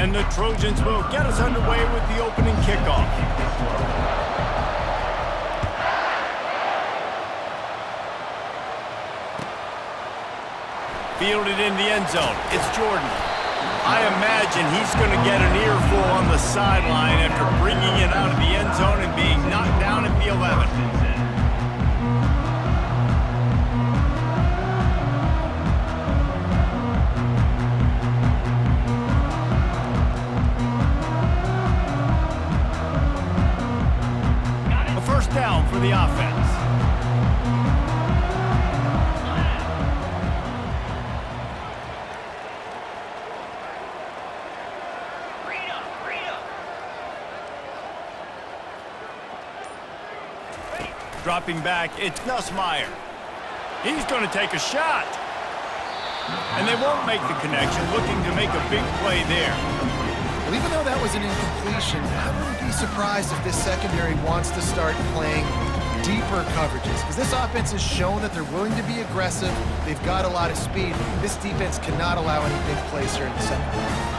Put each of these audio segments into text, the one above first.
And the Trojans will get us underway with the opening kickoff. Fielded in the end zone. It's Jordan. I imagine he's going to get an earful on the sideline after bringing it out of the end zone and being knocked down at the 11. A first down for the offense. Dropping back, it's Nussmeier. He's going to take a shot. And they won't make the connection, looking to make a big play there. Well, even though that was an incompletion, I wouldn't be surprised if this secondary wants to start playing deeper coverages, because this offense has shown that they're willing to be aggressive. They've got a lot of speed. This defense cannot allow any big plays here in the second half.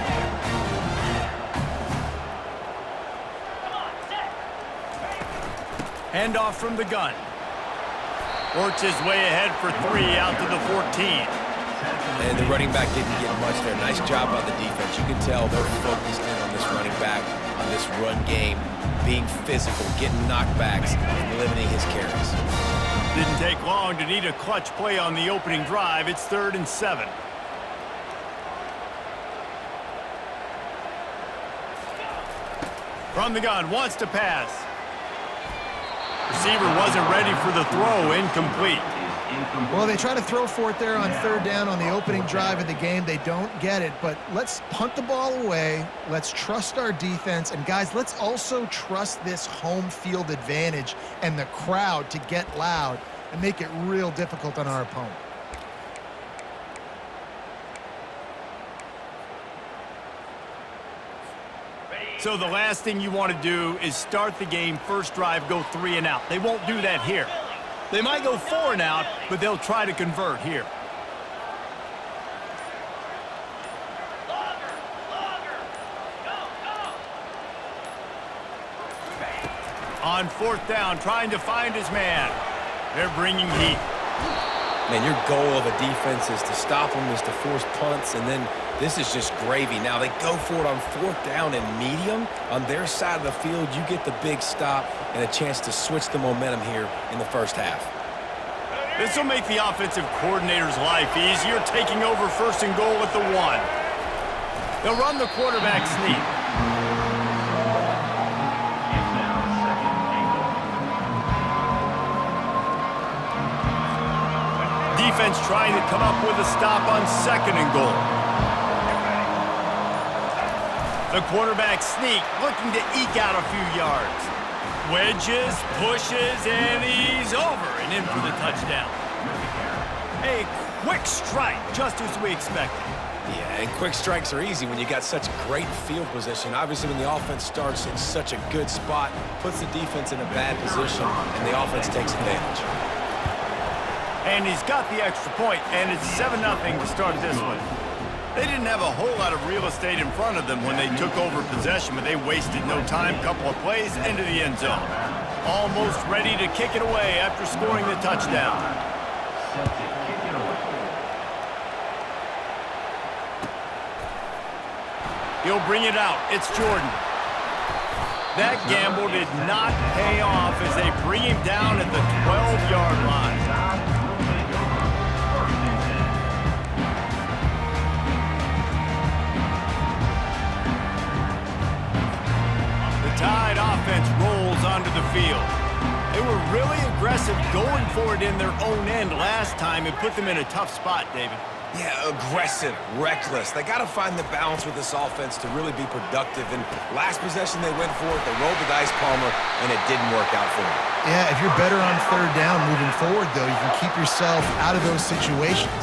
Handoff from the gun. Works his way ahead for 3 out to the 14. And the running back didn't get much there. Nice job by the defense. You can tell they're focused in on this running back, on this run game, being physical, getting knockbacks, and limiting his carries. Didn't take long to need a clutch play on the opening drive. It's 3rd and 7. From the gun, wants to pass. Receiver wasn't ready for the throw, incomplete. Well, they try to throw for it there on 3rd down on the opening drive of the game. They don't get it, but let's punt the ball away. Let's trust our defense. And, guys, let's also trust this home field advantage and the crowd to get loud and make it real difficult on our opponent. So the last thing you want to do is start the game, first drive, go 3 and out. They won't do that here. They might go 4 and out, but they'll try to convert here. On 4th down, trying to find his man. They're bringing heat. Man, your goal of a defense is to stop them, is to force punts, and then this is just gravy. Now they go for it on 4th down and medium. On their side of the field, you get the big stop and a chance to switch the momentum here in the first half. This will make the offensive coordinator's life easier, taking over 1st and goal at the 1. They'll run the quarterback sneak. Defense trying to come up with a stop on 2nd and goal. The quarterback sneak, looking to eke out a few yards. Wedges, pushes, and he's over and in for the touchdown. A quick strike, just as we expected. Yeah, and quick strikes are easy when you got such great field position. Obviously, when the offense starts in such a good spot, puts the defense in a bad position, and the offense takes advantage. And he's got the extra point, and it's 7-0 to start this one. They didn't have a whole lot of real estate in front of them when they took over possession, but they wasted no time. Couple of plays into the end zone. Almost ready to kick it away after scoring the touchdown. He'll bring it out. It's Jordan. That gamble did not pay off as they bring him down at the 12-yard line. Tide offense rolls onto the field. They were really aggressive going for it in their own end last time. It put them in a tough spot, David. Yeah, aggressive, reckless. They got to find the balance with this offense to really be productive. And last possession they went for it. They rolled the dice, Palmer, and it didn't work out for them. Yeah, if you're better on 3rd down moving forward, though, you can keep yourself out of those situations.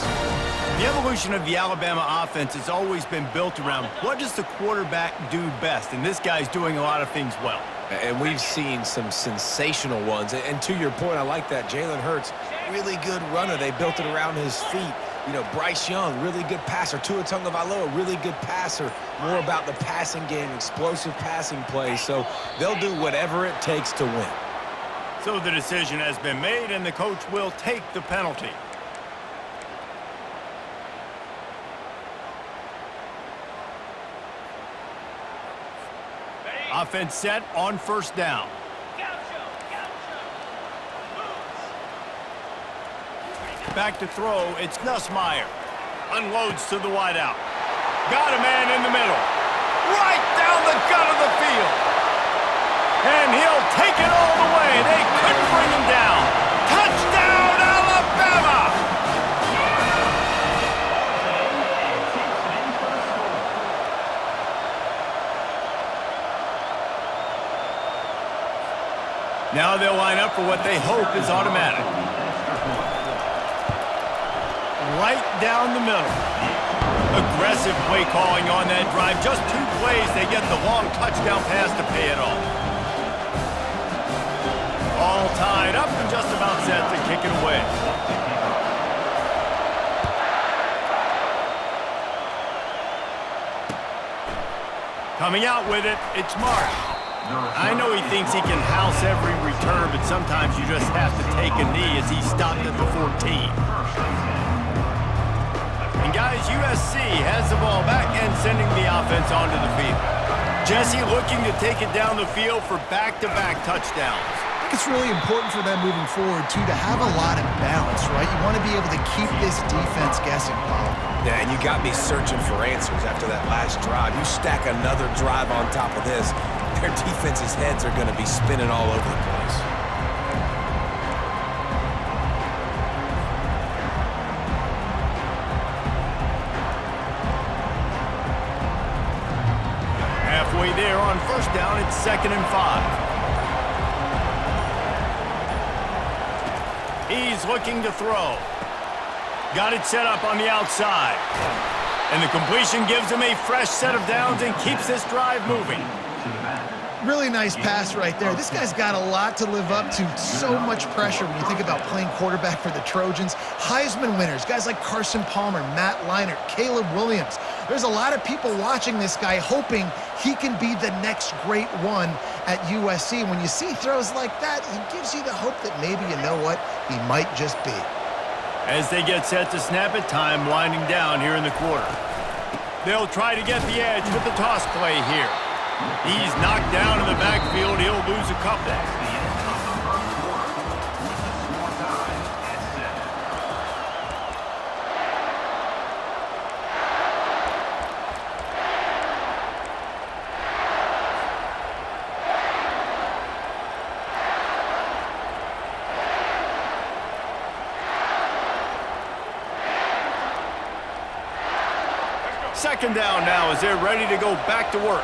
The evolution of the Alabama offense has always been built around what does the quarterback do best, and this guy's doing a lot of things well. And we've seen some sensational ones. And to your point, I like that. Jalen Hurts, really good runner. They built it around his feet. You know, Bryce Young, really good passer. Tua Tagovailoa, really good passer. More about the passing game, explosive passing plays. So they'll do whatever it takes to win. So the decision has been made, and the coach will take the penalty. Offense set on first down. Back to throw, it's Nussmeier. Unloads to the wideout. Got a man in the middle. Right down the gut of the field. And he'll take it all the way. They couldn't bring him down. Touchdown, Alabama! Now they'll line up for what they hope is automatic. Right down the middle. Aggressive play calling on that drive. Just 2 plays, they get the long touchdown pass to pay it off. All tied up and just about set to kick it away. Coming out with it, it's Marsh. I know he thinks he can house every return, but sometimes you just have to take a knee as he stopped at the 14. And guys, USC has the ball back and sending the offense onto the field. Jesse looking to take it down the field for back-to-back touchdowns. I think it's really important for them moving forward, too, to have a lot of balance, right? You want to be able to keep this defense guessing, Paul. Yeah, and you got me searching for answers after that last drive. You stack another drive on top of this, their defense's heads are going to be spinning all over the place. Halfway there on first down, it's 2nd and 5. He's looking to throw. Got it set up on the outside. And the completion gives him a fresh set of downs and keeps this drive moving. Really nice pass right there. This guy's got a lot to live up to. So much pressure when you think about playing quarterback for the Trojans. Heisman winners, guys like Carson Palmer, Matt Leinart, Caleb Williams. There's a lot of people watching this guy hoping he can be the next great one at USC. When you see throws like that, it gives you the hope that maybe, you know what, he might just be. As they get set to snap it, time winding down here in the quarter. They'll try to get the edge with the toss play here. He's knocked down in the backfield. He'll lose a couple. Second down now as they're ready to go back to work.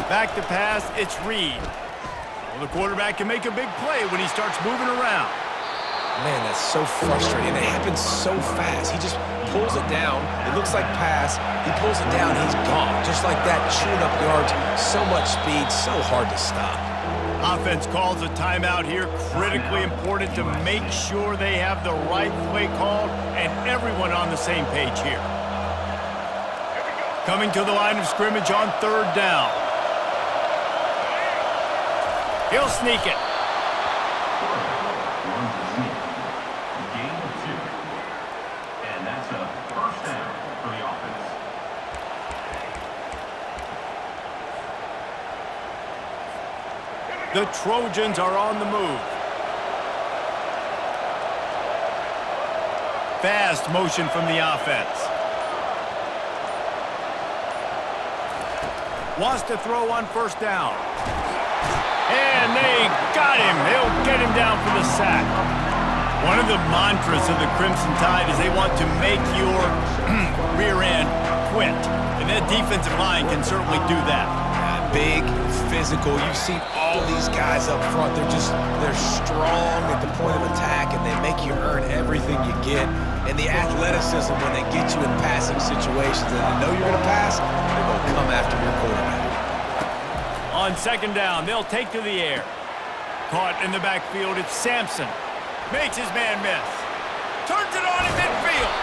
Back to pass, it's Reed. Well, the quarterback can make a big play when he starts moving around. Man, that's so frustrating. It happens so fast. He just pulls it down. It looks like pass. He pulls it down, he's gone. Just like that, chewing up yards. So much speed, so hard to stop. Offense calls a timeout here. Critically important to make sure they have the right play called and everyone on the same page here. Coming to the line of scrimmage on third down. He'll sneak it. Gain of 2. And that's a first down for the offense. The Trojans are on the move. Fast motion from the offense. Wants to throw on first down. And they got him. They'll get him down for the sack. One of the mantras of the Crimson Tide is they want to make your rear end quit. And that defensive line can certainly do that. Big, physical. You've seen all these guys up front. They're strong at the point of attack, and they make you earn everything you get. And the athleticism when they get you in passing situations and they know you're going to pass, they're going to come after your quarterback. On second down, they'll take to the air. Caught in the backfield, it's Sampson. Makes his man miss. Turns it on in midfield.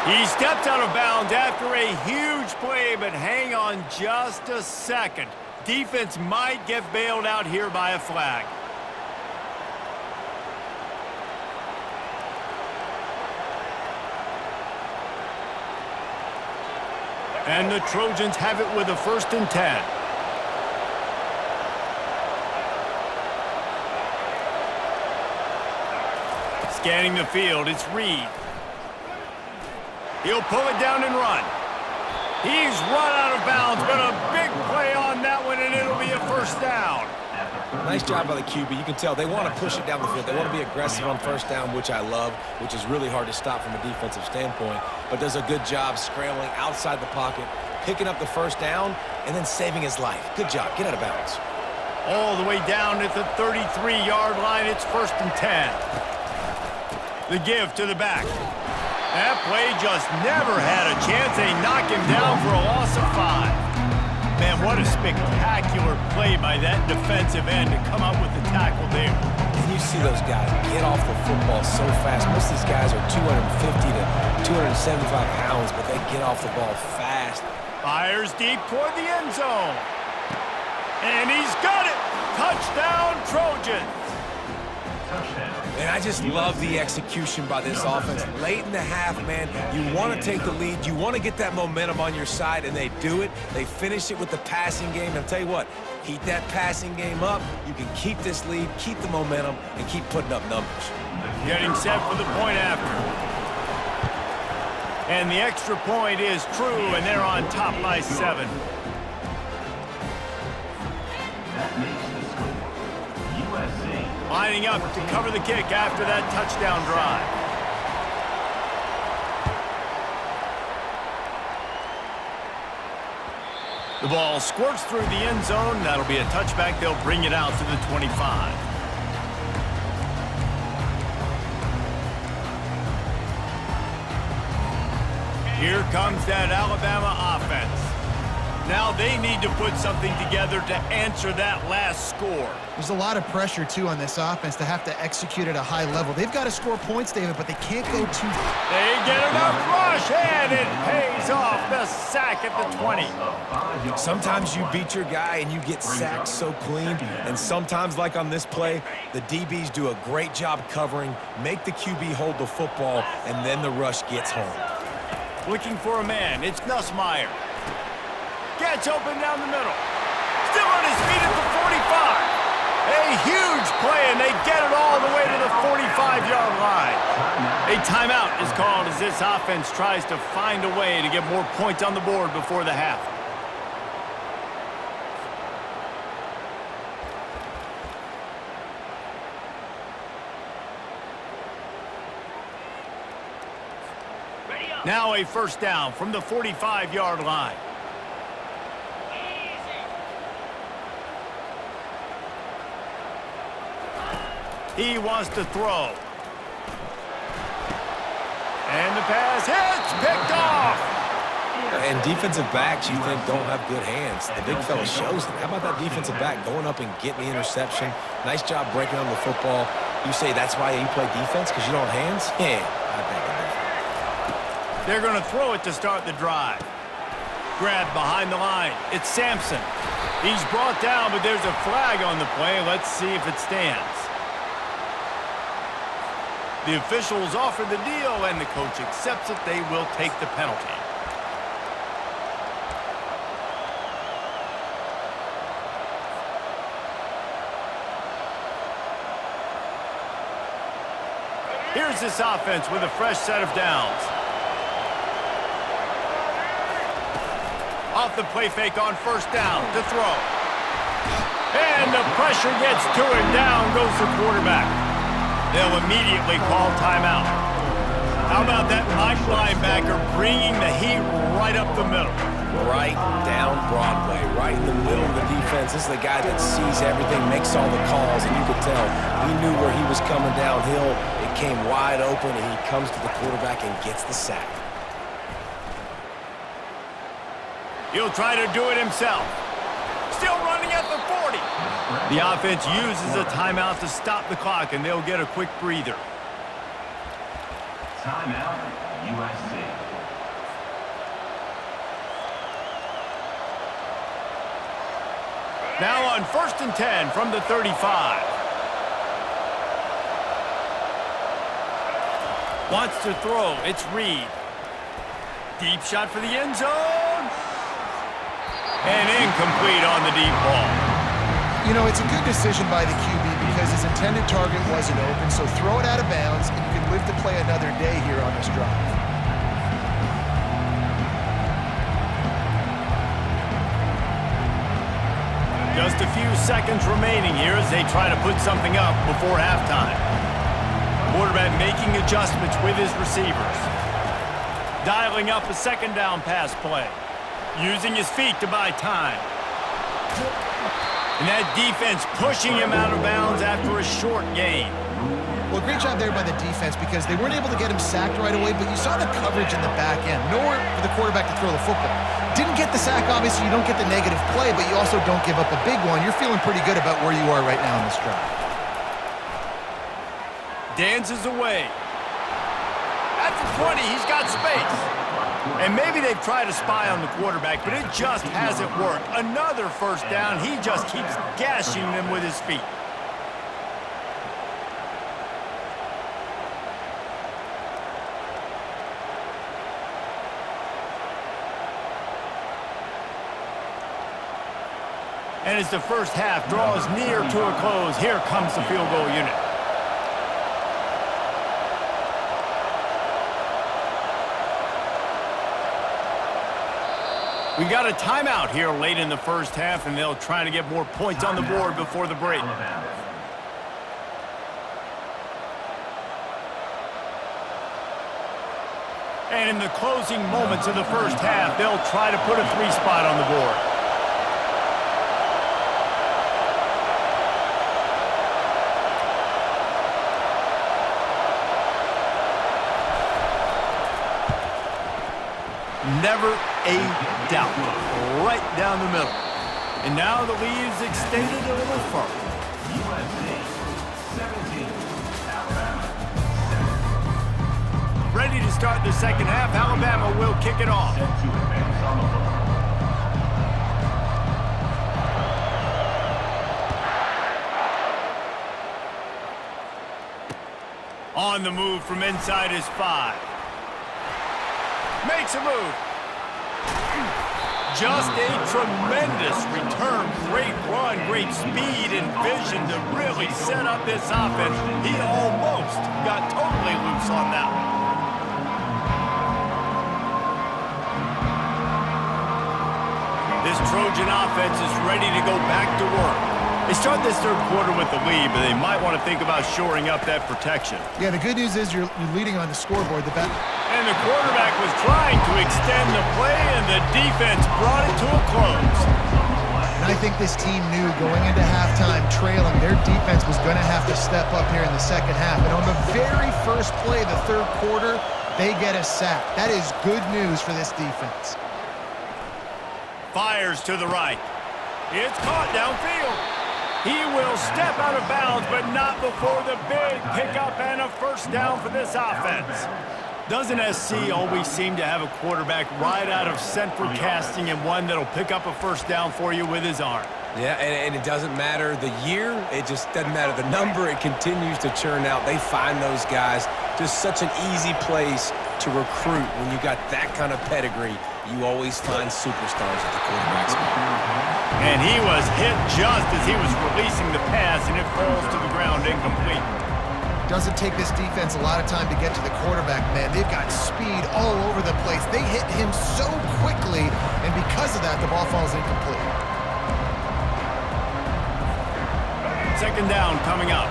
He steps out of bounds after a huge play, but hang on just a second. Defense might get bailed out here by a flag. And the Trojans have it with a 1st and 10. Scanning the field, it's Reed. He'll pull it down and run. He's run out of bounds, but a big play on that one, and it'll be a 1st down. Nice job by the QB. You can tell they want to push it down the field. They want to be aggressive on 1st down, which I love, which is really hard to stop from a defensive standpoint, but does a good job scrambling outside the pocket, picking up the 1st down, and then saving his life. Good job. Get out of bounds. All the way down at the 33-yard line, it's 1st and 10. The give to the back. That play just never had a chance. They knock him down for a loss of 5. Man, what a spectacular play by that defensive end to come up with the tackle there. And you see those guys get off the football so fast. Most of these guys are 250 to 275 pounds, but they get off the ball fast. Fires deep toward the end zone. And he's got it. Touchdown, Trojans. And I just love the execution by this offense. Late in the half, man, you want to take the lead. You want to get that momentum on your side, and they do it. They finish it with the passing game. And I'll tell you what, keep that passing game up. You can keep this lead, keep the momentum, and keep putting up numbers. Getting set for the point after. And the extra point is true, and they're on top by 7. That makes the score. USA. Lining up to cover the kick after that touchdown drive. The ball squirts through the end zone. That'll be a touchback. They'll bring it out to the 25. Here comes that Alabama offense. Now they need to put something together to answer that last score. There's a lot of pressure, too, on this offense to have to execute at a high level. They've got to score points, David, but they can't go too far. They get enough rush, and it pays off. The sack at the 20. Sometimes you beat your guy and you get sacked so clean, and sometimes, like on this play, the DBs do a great job covering, make the QB hold the football, and then the rush gets home. Looking for a man. It's Nussmeier. Gets open down the middle. Still on his feet at the 45. A huge play, and they get it all the way to the 45-yard line. A timeout is called as this offense tries to find a way to get more points on the board before the half. Now a 1st down from the 45-yard line. He wants to throw. And the pass hits, picked off. And defensive backs, you think, don't have good hands. The big fella shows it. How about that defensive back going up and getting the interception? Nice job breaking on the football. You say that's why you play defense, because you don't have hands? Yeah, I think different. They're going to throw it to start the drive. Grabbed behind the line. It's Sampson. He's brought down, but there's a flag on the play. Let's see if it stands. The officials offer the deal, and the coach accepts it. They will take the penalty. Here's this offense with a fresh set of downs. Off the play fake on 1st down to throw. And the pressure gets to him. Down goes the quarterback. They'll immediately call timeout. How about that Mike linebacker bringing the heat right up the middle? Right down Broadway, right in the middle of the defense. This is the guy that sees everything, makes all the calls, and you could tell he knew where he was coming downhill. It came wide open, and he comes to the quarterback and gets the sack. He'll try to do it himself. Still running at the 40. The offense uses a timeout to stop the clock, and they'll get a quick breather. Timeout, USC. Now on 1st and 10 from the 35. Wants to throw. It's Reed. Deep shot for the end zone. And incomplete on the deep ball. You know, it's a good decision by the QB because his intended target wasn't open, so throw it out of bounds, and you can live to play another day here on this drive. Just a few seconds remaining here as they try to put something up before halftime. Quarterback making adjustments with his receivers. Dialing up a second down pass play. Using his feet to buy time. And that defense pushing him out of bounds after a short gain. Well, great job there by the defense because they weren't able to get him sacked right away, but you saw the coverage in the back end. Nowhere for the quarterback to throw the football. Didn't get the sack, obviously you don't get the negative play, but you also don't give up a big one. You're feeling pretty good about where you are right now in this drive. Dances away. At the 20, he's got space. And maybe they've tried to spy on the quarterback, but it just hasn't worked. Another first down. He just keeps gashing them with his feet. And as the first half draws near to a close, here comes the field goal unit. We got a timeout here late in the first half, and they'll try to get more points on the board before the break. And in the closing moments of the first half, they'll try to put a 3 spot on the board. Never a doubt. Right down the middle. And now the lead is extended a little further. USC 17, Alabama 7. Ready to start the second half. Alabama will kick it off. Set to advance on the football. On the move from inside his 5. Makes a move. Just a tremendous return. Great run, great speed and vision to really set up this offense. He almost got totally loose on that one. This Trojan offense is ready to go back to work. They start this third quarter with the lead, but they might want to think about shoring up that protection. Yeah, the good news is you're leading on the scoreboard. And the quarterback was trying to extend the play, and the defense brought it to a close. And I think this team knew going into halftime trailing, their defense was going to have to step up here in the second half. And on the very first play of the third quarter, they get a sack. That is good news for this defense. Fires to the right. It's caught downfield. He will step out of bounds, but not before the big pickup and a first down for this offense. Doesn't SC always seem to have a quarterback right out of central casting and one that'll pick up a first down for you with his arm? Yeah, and it doesn't matter the year. It just doesn't matter the number. It continues to churn out. They find those guys. Just such an easy place to recruit. When you got that kind of pedigree, you always find superstars at the quarterback spot. And he was hit just as he was releasing the pass, and it falls to the ground incomplete. Doesn't take this defense a lot of time to get to the quarterback, man. They've got speed all over the place. They hit him so quickly, and because of that, the ball falls incomplete. Second down coming up.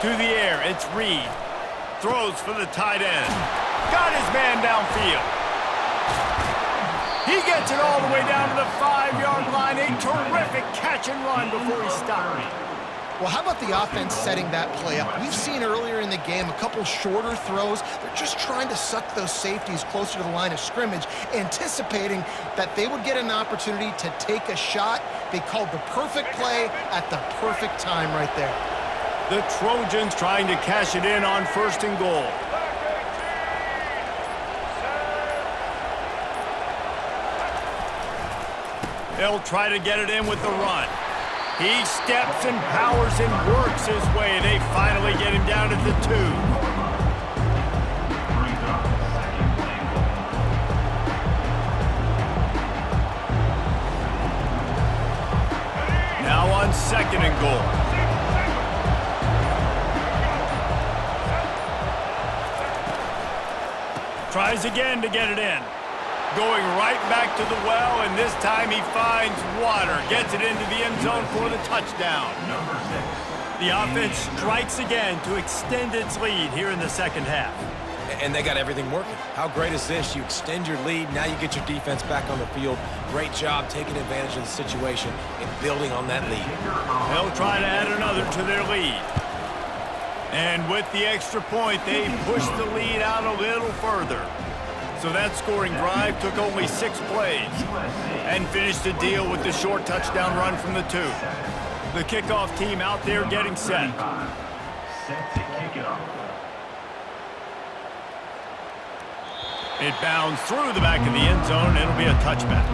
To the air, it's Reed. Throws for the tight end. Got his man downfield. He gets it all the way down to the 5-yard line. A terrific catch and run before he stopped. Well, how about the offense setting that play up? We've seen earlier in the game a couple shorter throws. They're just trying to suck those safeties closer to the line of scrimmage, anticipating that they would get an opportunity to take a shot. They called the perfect play at the perfect time right there. The Trojans trying to cash it in on 1st and goal. They'll try to get it in with the run. He steps and powers and works his way. They finally get him down at the 2. Brings up second play. Now on 2nd and goal. Tries again to get it in. Going right back to the well, and this time he finds water. Gets it into the end zone for the touchdown. Number 6. The offense strikes again to extend its lead here in the second half. And they got everything working. How great is this? You extend your lead, now you get your defense back on the field. Great job taking advantage of the situation and building on that lead. They'll try to add another to their lead. And with the extra point, they push the lead out a little further. So that scoring drive took only 6 plays and finished the deal with the short touchdown run from the 2. The kickoff team out there getting set. Set to kick it off. It bounds through the back of the end zone. It'll be a touchback.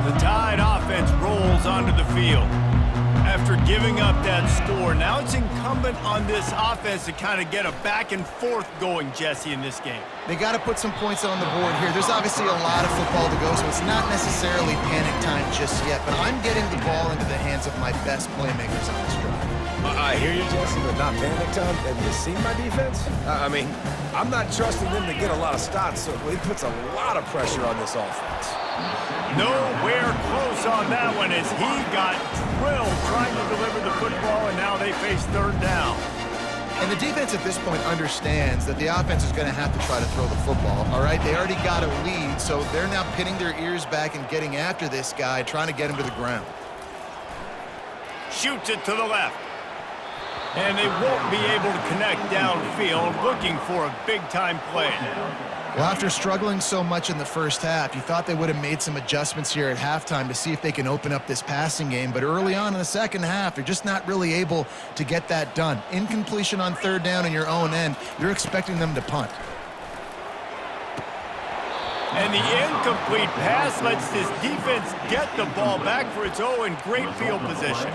The Tide offense rolls onto the field. After giving up that score, now it's incumbent on this offense to kind of get a back and forth going, Jesse, in this game. They got to put some points on the board here. There's obviously a lot of football to go, so it's not necessarily panic time just yet, but I'm getting the ball into the hands of my best playmakers on this drive. I hear you, Jesse, but not panic time. Have you seen my defense? I mean, I'm not trusting them to get a lot of stops, so it puts a lot of pressure on this offense. Nowhere close on that one as he got drilled trying to deliver the football, and now they face 3rd down. And the defense at this point understands that the offense is going to have to try to throw the football, all right? They already got a lead, so they're now pinning their ears back and getting after this guy, trying to get him to the ground. Shoots it to the left. And they won't be able to connect downfield, looking for a big-time play. Well, after struggling so much in the first half, you thought they would have made some adjustments here at halftime to see if they can open up this passing game. But early on in the second half, they're just not really able to get that done. Incompletion on 3rd down in your own end, you're expecting them to punt. And the incomplete pass lets this defense get the ball back for its own great field position.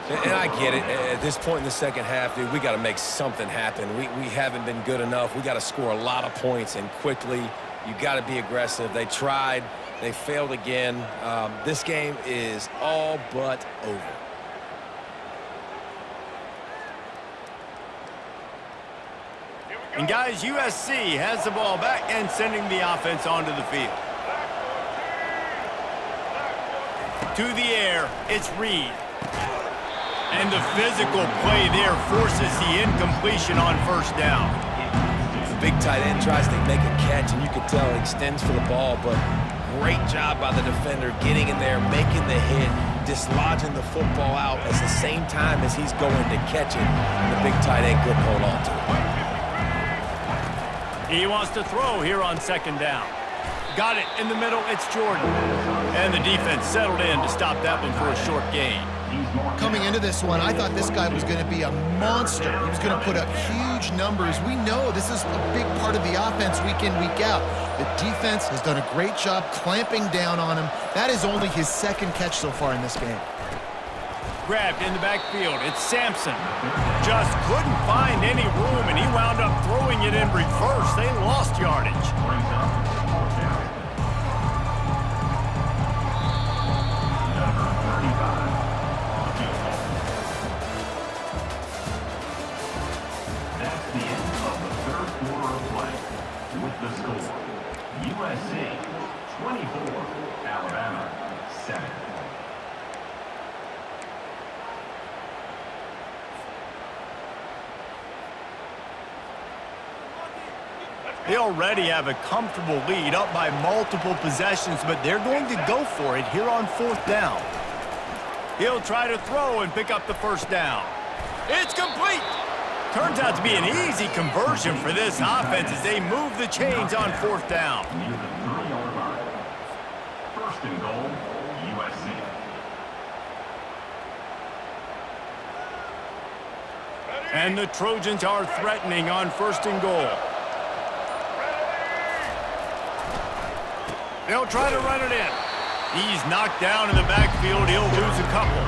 And I get it. At this point in the second half, dude, we got to make something happen. We haven't been good enough. We got to score a lot of points and quickly. You got to be aggressive. They tried. They failed again. This game is all but over. And guys, USC has the ball back and sending the offense onto the field. To the air, it's Reed. And the physical play there forces the incompletion on 1st down. The big tight end tries to make a catch, and you can tell he extends for the ball, but great job by the defender getting in there, making the hit, dislodging the football out at the same time as he's going to catch it, and the big tight end couldn't hold on to it. He wants to throw here on 2nd down. Got it in the middle, it's Jordan. And the defense settled in to stop that one for a short gain. Coming into this one, I thought this guy was going to be a monster. He was going to put up huge numbers. We know this is a big part of the offense week in, week out. The defense has done a great job clamping down on him. That is only his 2nd catch so far in this game. Grabbed in the backfield, it's Sampson. Just couldn't find any room, and he wound up throwing it in reverse. They lost yardage. The score, USC 24, Alabama 7. They already have a comfortable lead up by multiple possessions, but they're going to go for it here on 4th down. He'll try to throw and pick up the first down. It's complete. Turns out to be an easy conversion for this offense as they move the chains on 4th down. Near the 3-yard line. 1st and goal, USC. And the Trojans are threatening on 1st and goal. They'll try to run it in. He's knocked down in the backfield. He'll lose a couple.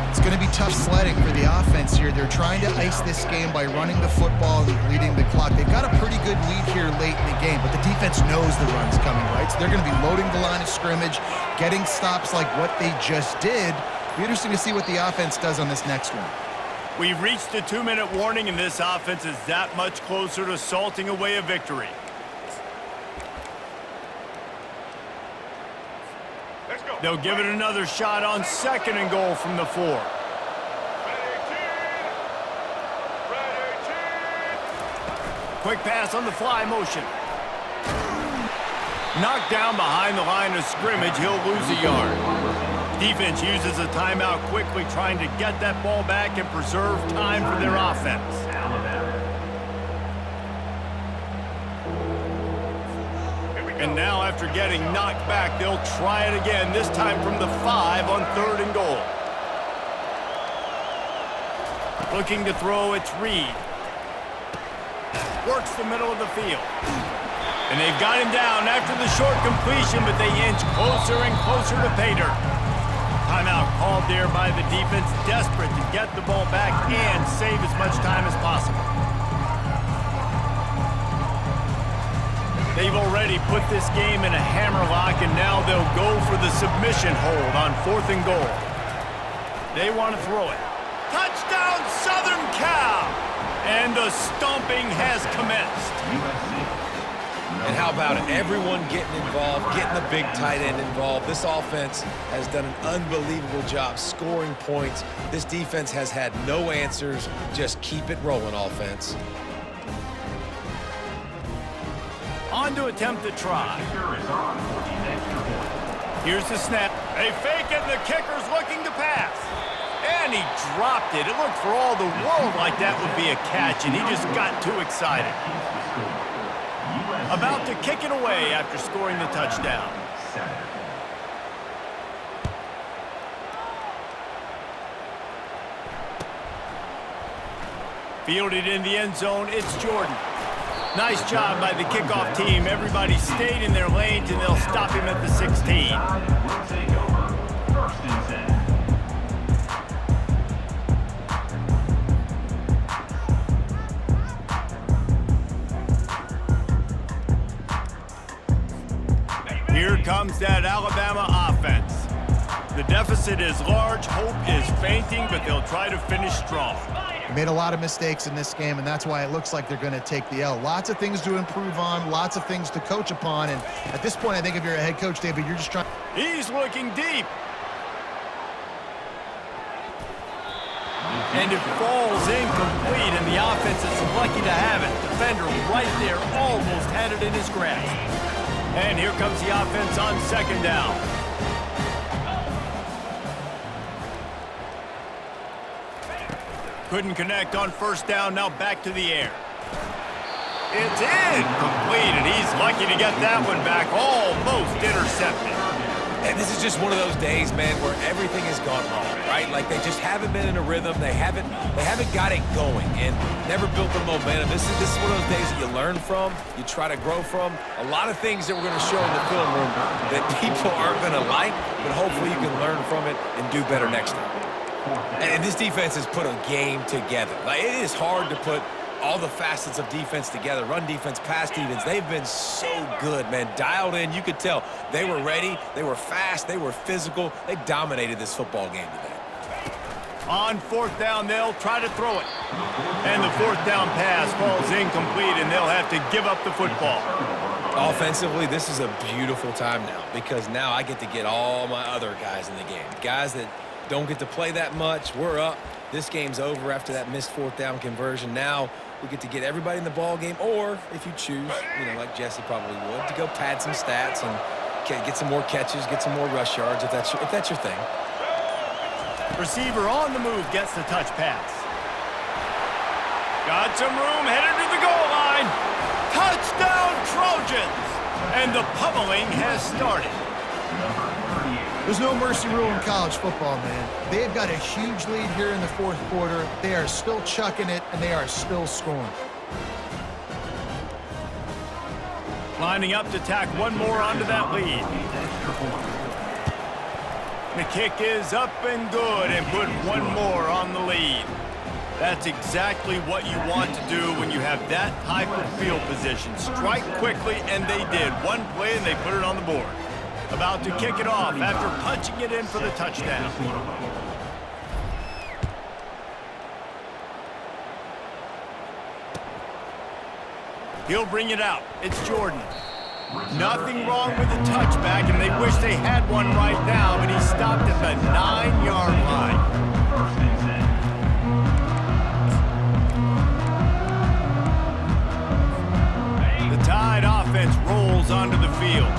It's going to be tough sledding for the offense here. They're trying to ice this game by running the football and bleeding the clock. They've got a pretty good lead here late in the game, but the defense knows the run's coming, right? So they're going to be loading the line of scrimmage, getting stops like what they just did. It'll be interesting to see what the offense does on this next one. We've reached the 2-minute warning, and this offense is that much closer to salting away a victory. They'll give it another shot on 2nd and goal from the 4. Quick pass on the fly motion. Knocked down behind the line of scrimmage. He'll lose a yard. Defense uses a timeout quickly, trying to get that ball back and preserve time for their offense. And now, after getting knocked back, they'll try it again, this time from the 5 on 3rd and goal. Looking to throw, it's Reed. Works the middle of the field. And they've got him down after the short completion, but they inch closer and closer to pay dirt. Timeout called there by the defense, desperate to get the ball back and save as much time as possible. They've already put this game in a hammerlock, and now they'll go for the submission hold on 4th and goal. They want to throw it. Touchdown, Southern Cal! And the stomping has commenced. And how about it? Everyone getting involved, getting the big tight end involved. This offense has done an unbelievable job scoring points. This defense has had no answers. Just keep it rolling, offense. On to attempt the try. Here's the snap. They fake it, and the kicker's looking to pass. And he dropped it. It looked for all the world like that would be a catch, and he just got too excited. About to kick it away after scoring the touchdown. Fielded in the end zone, it's Jordan. Nice job by the kickoff team. Everybody stayed in their lanes, and they'll stop him at the 16. Will take over. 1st and 10. Here comes that Alabama offense. The deficit is large, hope is fainting, but they'll try to finish strong. Made a lot of mistakes in this game, and that's why it looks like they're going to take the L. Lots of things to improve on, lots of things to coach upon, and at this point, I think if you're a head coach, David, you're just trying. He's looking deep. And it falls incomplete, and the offense is lucky to have it. Defender right there almost had it in his grasp. And here comes the offense on 2nd down. Couldn't connect on 1st down, now back to the air. It's incomplete, and he's lucky to get that one back, almost intercepted. And this is just one of those days, man, where everything has gone wrong, right? Like they just haven't been in a rhythm. They haven't got it going and never built the momentum. This is one of those days that you learn from, you try to grow from. A lot of things that we're going to show in the film room that people aren't going to like, but hopefully you can learn from it and do better next time. And this defense has put a game together. Like, it is hard to put all the facets of defense together. Run defense, pass defense. They've been so good, man. Dialed in. You could tell they were ready. They were fast. They were physical. They dominated this football game today. On 4th down, they'll try to throw it. And the 4th down pass falls incomplete, and they'll have to give up the football. Offensively, this is a beautiful time now because now I get to get all my other guys in the game. Guys that don't get to play that much. We're up. This game's over after that missed fourth down conversion. Now we get to get everybody in the ball game, or if you choose, like Jesse probably would, to go pad some stats and get some more catches, get some more rush yards if that's your thing. Receiver on the move gets the touch pass. Got some room, headed to the goal line. Touchdown Trojans! And the pummeling has started. There's no mercy rule in college football, man. They've got a huge lead here in the fourth quarter. They are still chucking it, and they are still scoring. Lining up to tack one more onto that lead. The kick is up and good and put one more on the lead. That's exactly what you want to do when you have that type of field position. Strike quickly, and they did. One play, and they put it on the board. About to kick it off after punching it in for the touchdown. He'll bring it out. It's Jordan. Nothing wrong with the touchback, and they wish they had one right now, but he stopped at the 9-yard line. First and 10. The Tide offense rolls onto the field.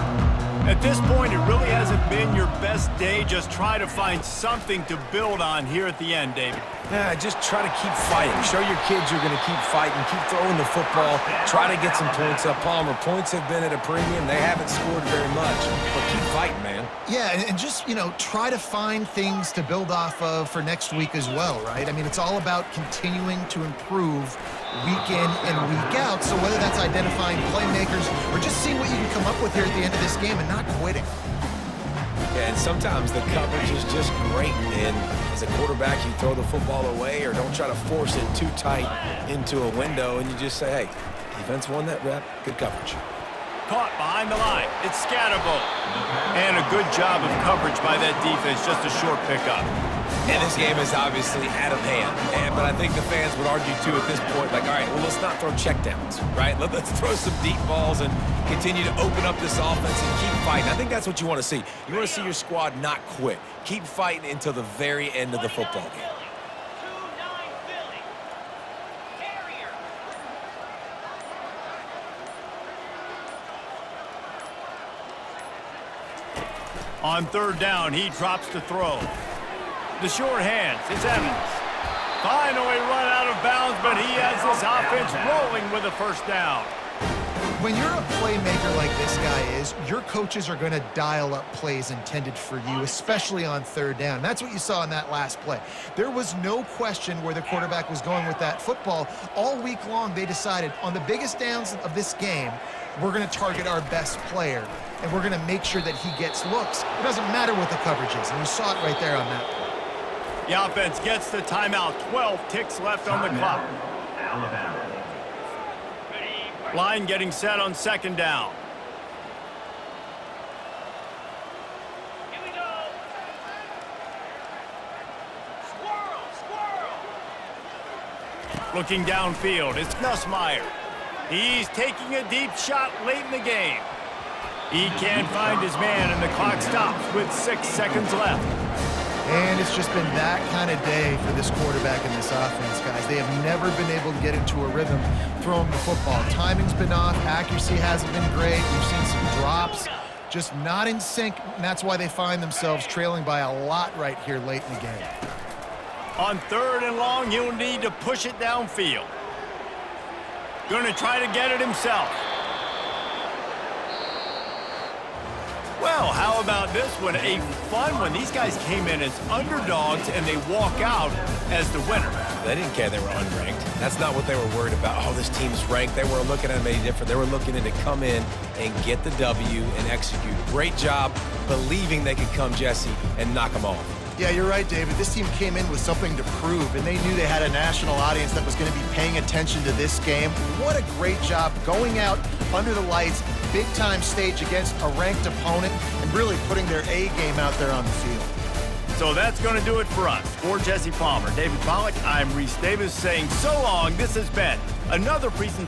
At this point, it really hasn't been your best day. Just try to find something to build on here at the end, David. Yeah, just try to keep fighting. Show your kids you're going to keep fighting. Keep throwing the football. Try to get some points up. Palmer, points have been at a premium. They haven't scored very much, but keep fighting, man. Yeah, and just, try to find things to build off of for next week as well, right? I mean, it's all about continuing to improve week in and week out. So whether that's identifying playmakers or just seeing what you can come up with here at the end of this game and not quitting. Yeah, and sometimes the coverage is just great. And as a quarterback, you throw the football away or don't try to force it too tight into a window, and you just say, hey, defense won that rep, good coverage. Caught behind the line. It's Scatterbo. And a good job of coverage by that defense. Just a short pickup. And this game is obviously out of hand. But I think the fans would argue, too, at this point, like, all right, well, let's not throw checkdowns, right? Let's throw some deep balls and continue to open up this offense and keep fighting. I think that's what you want to see. You want to see your squad not quit. Keep fighting until the very end of the football game. On third down, he drops to throw. The short hands, it's Evans. Finally run out of bounds, but he has this offense rolling with a first down. When you're a playmaker like this guy is, your coaches are going to dial up plays intended for you, especially on third down. That's what you saw in that last play. There was no question where the quarterback was going with that football. All week long, they decided on the biggest downs of this game, we're going to target our best player, and we're going to make sure that he gets looks. It doesn't matter what the coverage is, and you saw it right there on that play. The offense gets the timeout. 12 ticks left on the clock. Alabama. Line getting set on second down. Here we go. Squirrel, squirrel. Looking downfield, it's Nussmeier. He's taking a deep shot late in the game. He can't find his man, and the clock stops with 6 seconds left. And it's just been that kind of day for this quarterback and this offense, guys. They have never been able to get into a rhythm throwing the football. Timing's been off. Accuracy hasn't been great. We've seen some drops. Just not in sync, and that's why they find themselves trailing by a lot right here late in the game. On third and long, he'll need to push it downfield. Going to try to get it himself. Well, how about this one? A fun one. These guys came in as underdogs, and they walk out as the winner. They didn't care they were unranked. That's not what they were worried about. Oh, this team's ranked. They weren't looking at them any different. They were looking to come in and get the W and execute. Great job believing they could come, Jesse, and knock them off. Yeah, you're right, David. This team came in with something to prove, and they knew they had a national audience that was going to be paying attention to this game. What a great job going out under the lights, big-time stage against a ranked opponent, and really putting their A game out there on the field. So that's going to do it for us. For Jesse Palmer, David Pollack, I'm Reese Davis saying so long. This has been another presentation.